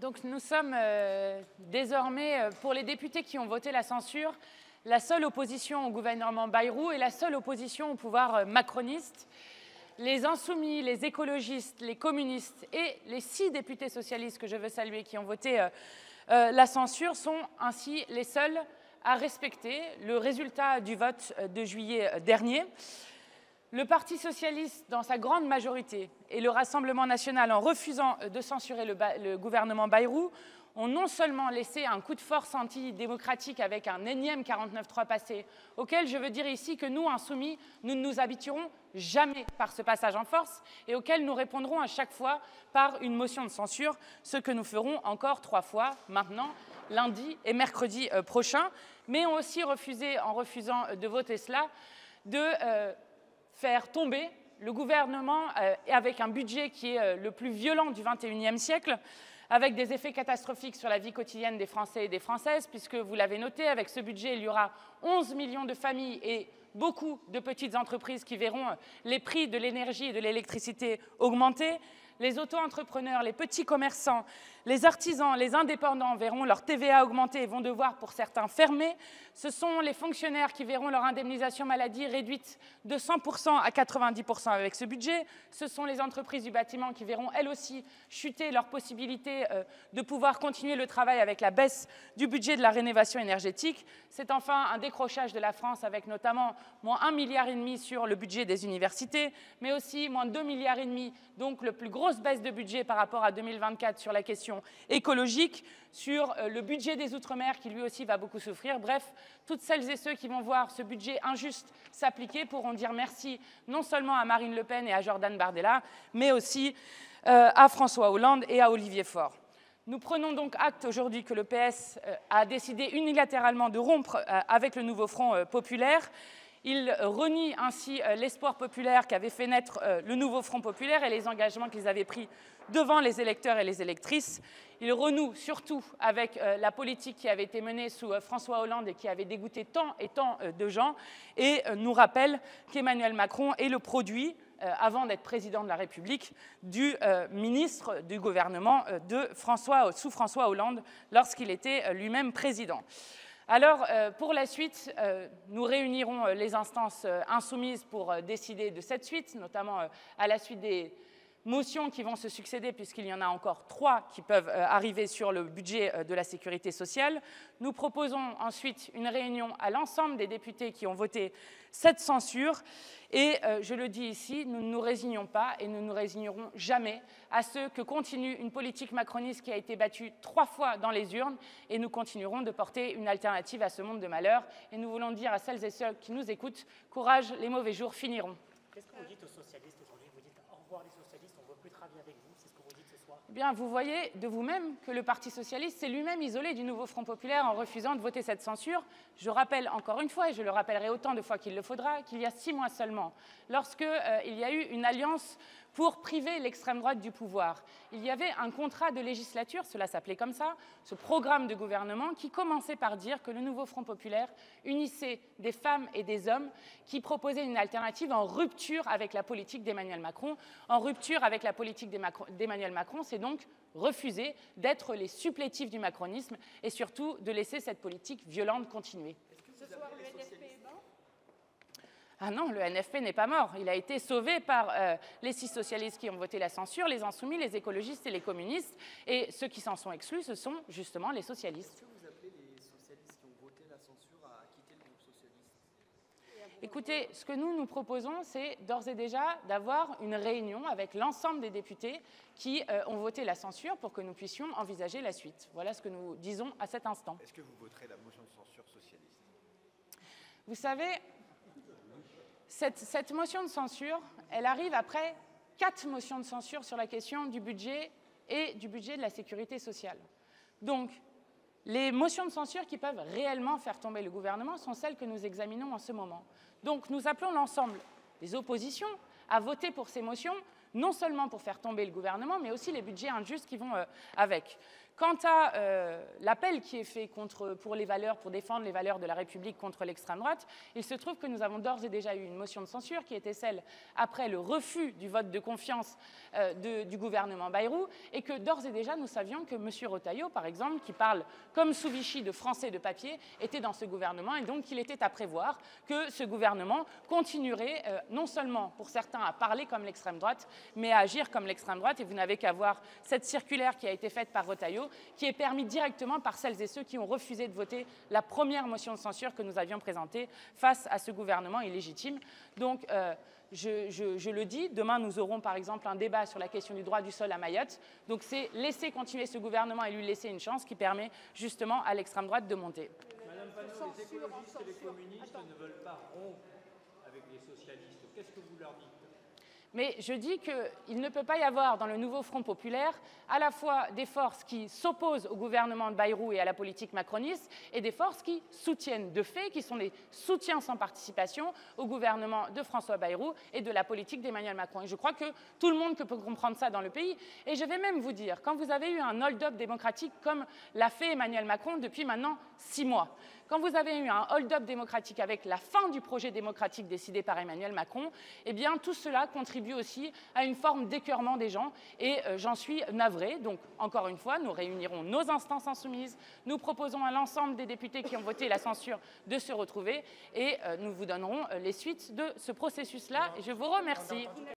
Donc nous sommes désormais, pour les députés qui ont voté la censure, la seule opposition au gouvernement Bayrou et la seule opposition au pouvoir macroniste. Les insoumis, les écologistes, les communistes et les 6 députés socialistes que je veux saluer qui ont voté la censure sont ainsi les seuls à respecter le résultat du vote de juillet dernier. Le Parti socialiste, dans sa grande majorité, et le Rassemblement national, en refusant de censurer le gouvernement Bayrou, ont non seulement laissé un coup de force antidémocratique avec un énième 49.3 passé, auquel je veux dire ici que nous, insoumis, nous ne nous habituerons jamais par ce passage en force et auquel nous répondrons à chaque fois par une motion de censure, ce que nous ferons encore 3 fois maintenant, lundi et mercredi prochain, mais ont aussi refusé, en refusant de voter cela, de faire tomber le gouvernement avec un budget qui est le plus violent du XXIe siècle, avec des effets catastrophiques sur la vie quotidienne des Français et des Françaises, puisque vous l'avez noté, avec ce budget, il y aura 11 millions de familles et beaucoup de petites entreprises qui verront les prix de l'énergie et de l'électricité augmenter. Les auto-entrepreneurs, les petits commerçants, les artisans, les indépendants verront leur TVA augmenter et vont devoir, pour certains, fermer. Ce sont les fonctionnaires qui verront leur indemnisation maladie réduite de 100% à 90% avec ce budget. Ce sont les entreprises du bâtiment qui verront, elles aussi, chuter leur possibilité de pouvoir continuer le travail avec la baisse du budget de la rénovation énergétique. C'est enfin un décrochage de la France avec notamment moins 1,5 milliard sur le budget des universités, mais aussi moins 2,5 milliards, donc le plus grosse baisse de budget par rapport à 2024 sur la question écologique, sur le budget des Outre-mer qui lui aussi va beaucoup souffrir. Bref, toutes celles et ceux qui vont voir ce budget injuste s'appliquer pourront dire merci non seulement à Marine Le Pen et à Jordan Bardella, mais aussi à François Hollande et à Olivier Faure. Nous prenons donc acte aujourd'hui que le PS a décidé unilatéralement de rompre avec le nouveau Front populaire. Il renie ainsi l'espoir populaire qu'avait fait naître le nouveau Front populaire et les engagements qu'ils avaient pris devant les électeurs et les électrices. Il renoue surtout avec la politique qui avait été menée sous François Hollande et qui avait dégoûté tant et tant de gens et nous rappelle qu'Emmanuel Macron est le produit, avant d'être président de la République, du ministre du gouvernement sous François Hollande lorsqu'il était lui-même président. Alors, pour la suite, nous réunirons les instances insoumises pour décider de cette suite, notamment à la suite des motions qui vont se succéder, puisqu'il y en a encore 3 qui peuvent arriver sur le budget de la sécurité sociale. Nous proposons ensuite une réunion à l'ensemble des députés qui ont voté cette censure. Et je le dis ici, nous ne nous résignons pas et nous ne nous résignerons jamais à ce que continue une politique macroniste qui a été battue 3 fois dans les urnes et nous continuerons de porter une alternative à ce monde de malheur. Et nous voulons dire à celles et ceux qui nous écoutent, courage, les mauvais jours finiront. Qu'est-ce que vous dites aux socialistes aujourd'hui? Vous dites au revoir les socialistes, on ne veut plus travailler avec vous, c'est ce que vous dites ce soir? Eh bien, vous voyez de vous-même que le Parti socialiste s'est lui-même isolé du nouveau Front populaire en refusant de voter cette censure. Je rappelle encore une fois, et je le rappellerai autant de fois qu'il le faudra, qu'il y a 6 mois seulement, lorsqu'il y a eu une alliance pour priver l'extrême droite du pouvoir, il y avait un contrat de législature, cela s'appelait comme ça, ce programme de gouvernement qui commençait par dire que le nouveau Front populaire unissait des femmes et des hommes qui proposaient une alternative en rupture avec la politique d'Emmanuel Macron. En rupture avec la politique d'Emmanuel Macron, c'est donc refuser d'être les supplétifs du macronisme et surtout de laisser cette politique violente continuer. Ce soir, le NFP est mort ? Ah non, le NFP n'est pas mort. Il a été sauvé par les 6 socialistes qui ont voté la censure, les insoumis, les écologistes et les communistes. Et ceux qui s'en sont exclus, ce sont justement les socialistes. Est-ce que vous appelez les socialistes qui ont voté la censure à quitter le groupe socialiste? Écoutez, ce que nous proposons, c'est d'ores et déjà d'avoir une réunion avec l'ensemble des députés qui ont voté la censure pour que nous puissions envisager la suite. Voilà ce que nous disons à cet instant. Est-ce que vous voterez la motion de censure socialiste? Vous savez, cette motion de censure, elle arrive après 4 motions de censure sur la question du budget et du budget de la sécurité sociale. Donc, les motions de censure qui peuvent réellement faire tomber le gouvernement sont celles que nous examinons en ce moment. Donc, nous appelons l'ensemble des oppositions à voter pour ces motions, non seulement pour faire tomber le gouvernement, mais aussi les budgets injustes qui vont avec. Quant à l'appel qui est fait pour défendre les valeurs de la République contre l'extrême droite, il se trouve que nous avons d'ores et déjà eu une motion de censure qui était celle après le refus du vote de confiance du gouvernement Bayrou, et que d'ores et déjà nous savions que M. Retailleau, par exemple, qui parle comme sous Vichy de français de papier, était dans ce gouvernement, et donc il était à prévoir que ce gouvernement continuerait non seulement pour certains à parler comme l'extrême droite, mais à agir comme l'extrême droite. Et vous n'avez qu'à voir cette circulaire qui a été faite par Retailleau, qui est permis directement par celles et ceux qui ont refusé de voter la première motion de censure que nous avions présentée face à ce gouvernement illégitime. Donc, je le dis, demain nous aurons par exemple un débat sur la question du droit du sol à Mayotte. Donc c'est laisser continuer ce gouvernement et lui laisser une chance qui permet justement à l'extrême droite de monter. Madame Panot, les écologistes et les communistes ne veulent pas rompre avec les socialistes. Qu'est-ce que vous leur dites ? Mais je dis qu'il ne peut pas y avoir dans le nouveau Front populaire à la fois des forces qui s'opposent au gouvernement de Bayrou et à la politique macroniste et des forces qui soutiennent de fait, qui sont des soutiens sans participation au gouvernement de François Bayrou et de la politique d'Emmanuel Macron. Et je crois que tout le monde peut comprendre ça dans le pays. Et je vais même vous dire, quand vous avez eu un hold-up démocratique comme l'a fait Emmanuel Macron depuis maintenant 6 mois, quand vous avez eu un hold-up démocratique avec la fin du projet démocratique décidé par Emmanuel Macron, eh bien tout cela contribue aussi à une forme d'écœurement des gens et j'en suis navrée. Donc encore une fois, nous réunirons nos instances insoumises, nous proposons à l'ensemble des députés qui ont voté la censure de se retrouver et nous vous donnerons les suites de ce processus-là. Et je vous remercie.